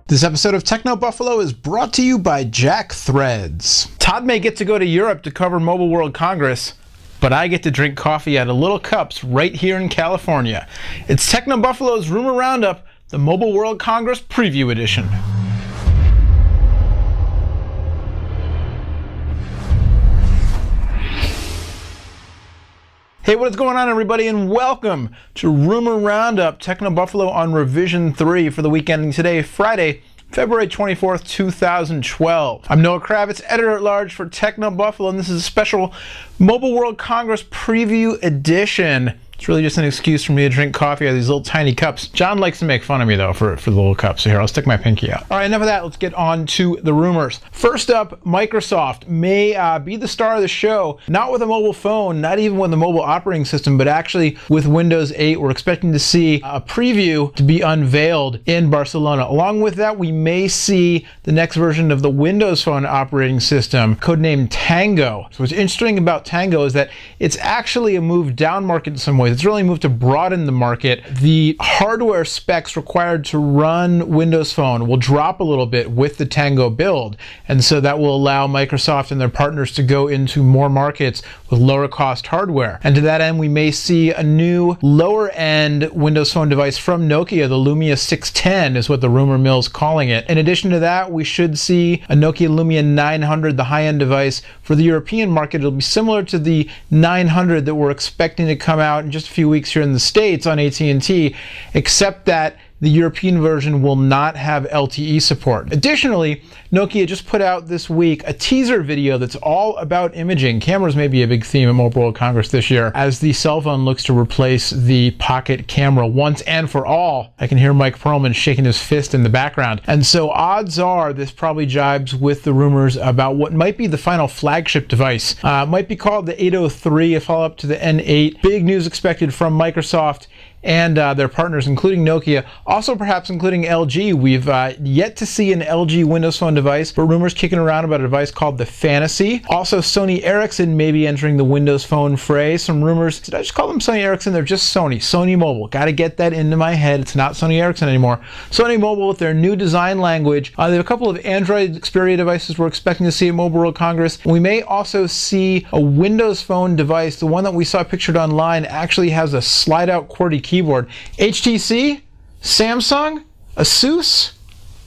This episode of Techno Buffalo is brought to you by Jack Threads. Todd may get to go to Europe to cover Mobile World Congress, but I get to drink coffee out of little cups right here in California. It's Techno Buffalo's Rumor Roundup, the Mobile World Congress Preview Edition. Hey, what is going on, everybody, and welcome to Rumor Roundup, Techno Buffalo on Revision 3 for the week ending today, Friday, February 24th, 2012. I'm Noah Kravitz, editor-at-large for Techno Buffalo, and this is a special Mobile World Congress Preview Edition. It's really just an excuse for me to drink coffee out of these little tiny cups. John likes to make fun of me, though, for the little cups. So here, I'll stick my pinky out. All right, enough of that. Let's get on to the rumors. First up, Microsoft may be the star of the show, not with a mobile phone, not even with a mobile operating system, but actually with Windows 8. We're expecting to see a preview to be unveiled in Barcelona. Along with that, we may see the next version of the Windows Phone operating system, codenamed Tango. So what's interesting about Tango is that it's actually a move down market in some ways. It's really moved to broaden the market. The hardware specs required to run Windows Phone will drop a little bit with the Tango build, and so that will allow Microsoft and their partners to go into more markets with lower cost hardware. And to that end, we may see a new lower end Windows Phone device from Nokia. The Lumia 610 is what the rumor mill's calling it. In addition to that, we should see a Nokia Lumia 900, the high-end device. For the European market, it'll be similar to the 900 that we're expecting to come out in just a few weeks here in the States on AT&T, except that the European version will not have LTE support. Additionally, Nokia just put out this week a teaser video that's all about imaging. Cameras may be a big theme at Mobile World Congress this year, as the cell phone looks to replace the pocket camera once and for all. I can hear Mike Perlman shaking his fist in the background. And so odds are this probably jibes with the rumors about what might be the final flagship device. Might be called the 803, a follow-up to the N8. Big news expected from Microsoft and their partners, including Nokia, also perhaps including LG. We've yet to see an LG Windows Phone device, but rumors kicking around about a device called the Fantasy. Also, Sony Ericsson may be entering the Windows Phone fray. Some rumors, did I just call them Sony Ericsson? They're just Sony. Sony Mobile. Got to get that into my head. It's not Sony Ericsson anymore. Sony Mobile with their new design language. They have a couple of Android Xperia devices we're expecting to see at Mobile World Congress. We may also see a Windows Phone device. The one that we saw pictured online actually has a slide-out QWERTY keyboard. HTC? Samsung? Asus?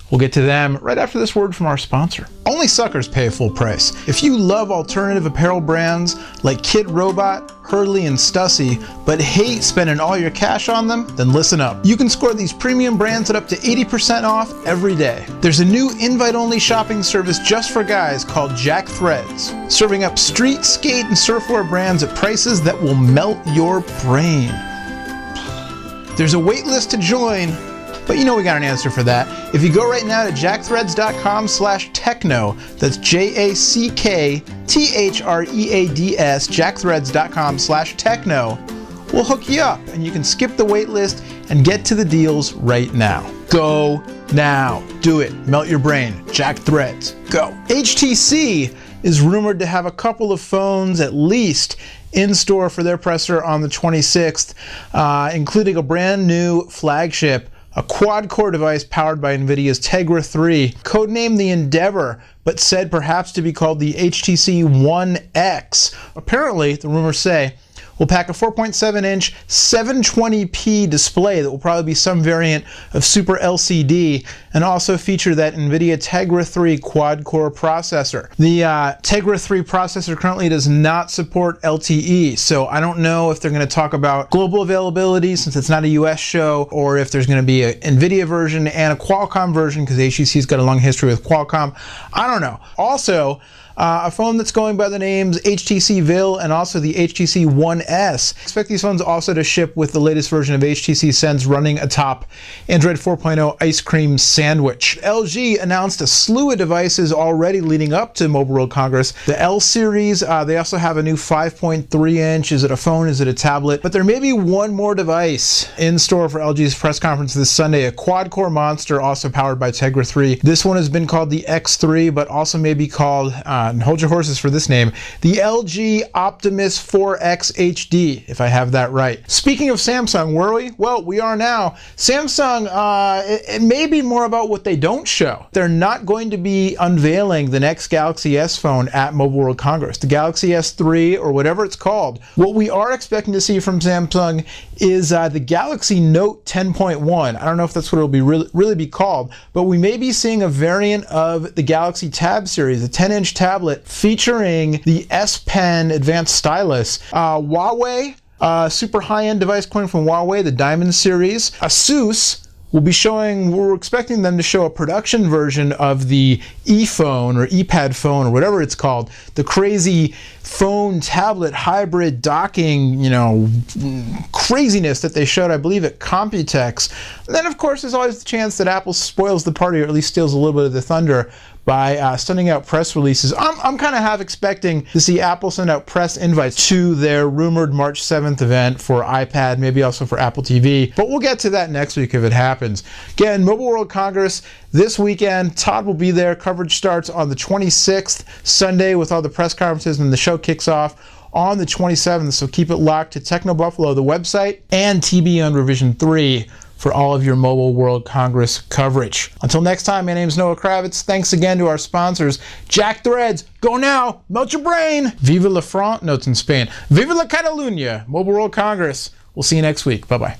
We'll get to them right after this word from our sponsor. Only suckers pay full price. If you love alternative apparel brands like Kid Robot, Hurley, and Stussy, but hate spending all your cash on them, then listen up. You can score these premium brands at up to 80% off every day. There's a new invite-only shopping service just for guys called Jack Threads, serving up street, skate, and surfwear brands at prices that will melt your brain. There's a wait list to join, but you know we got an answer for that. If you go right now to jackthreads.com/techno, that's JACKTHREADS, jackthreads.com/techno, we'll hook you up and you can skip the wait list and get to the deals right now. Go now. Do it. Melt your brain. Jack Threads. Go. HTC is rumored to have a couple of phones at least in store for their presser on the 26th, including a brand new flagship, a quad-core device powered by NVIDIA's Tegra 3, codenamed the Endeavor, but said perhaps to be called the HTC One X. Apparently, the rumors say, will pack a 4.7-inch 720p display that will probably be some variant of Super LCD, and also feature that NVIDIA Tegra 3 quad-core processor. The Tegra 3 processor currently does not support LTE, so I don't know if they're going to talk about global availability since it's not a US show, or if there's going to be an NVIDIA version and a Qualcomm version, because HTC's got a long history with Qualcomm. I don't know. Also, a phone that's going by the names HTC Vill and also the HTC One S. Expect these phones also to ship with the latest version of HTC Sense running atop Android 4.0 Ice Cream Sandwich. LG announced a slew of devices already leading up to Mobile World Congress. The L series, they also have a new 5.3 inch. Is it a phone? Is it a tablet? But there may be one more device in store for LG's press conference this Sunday, a quad-core monster also powered by Tegra 3. This one has been called the X3, but also may be called and hold your horses for this name, the LG Optimus 4X HD, if I have that right. Speaking of Samsung, were we? Well, we are now. Samsung, it may be more about what they don't show. They're not going to be unveiling the next Galaxy S phone at Mobile World Congress, the Galaxy S3 or whatever it's called. What we are expecting to see from Samsung is the Galaxy Note 10.1. I don't know if that's what it'll be really be called, but we may be seeing a variant of the Galaxy Tab series, a 10-inch tablet featuring the S Pen advanced stylus. Huawei, super high-end device coming from Huawei, the Diamond series. ASUS will be showing, we're expecting them to show a production version of the ePhone or ePad phone or whatever it's called, the crazy phone tablet hybrid docking, you know, craziness that they showed, I believe, at Computex. And then, of course, there's always the chance that Apple spoils the party, or at least steals a little bit of the thunder, by sending out press releases. I'm kind of half expecting to see Apple send out press invites to their rumored March 7th event for iPad, maybe also for Apple TV, but we'll get to that next week if it happens. Again, Mobile World Congress this weekend. Todd will be there. Coverage starts on the 26th, Sunday, with all the press conferences, and the show kicks off on the 27th, so keep it locked to Techno Buffalo, the website, and TB on Revision 3 for all of your Mobile World Congress coverage. Until next time, my name is Noah Kravitz. Thanks again to our sponsors, Jack Threads. Go now, melt your brain. Viva la France, notes in Spain. Viva la Catalunya, Mobile World Congress. We'll see you next week. Bye-bye.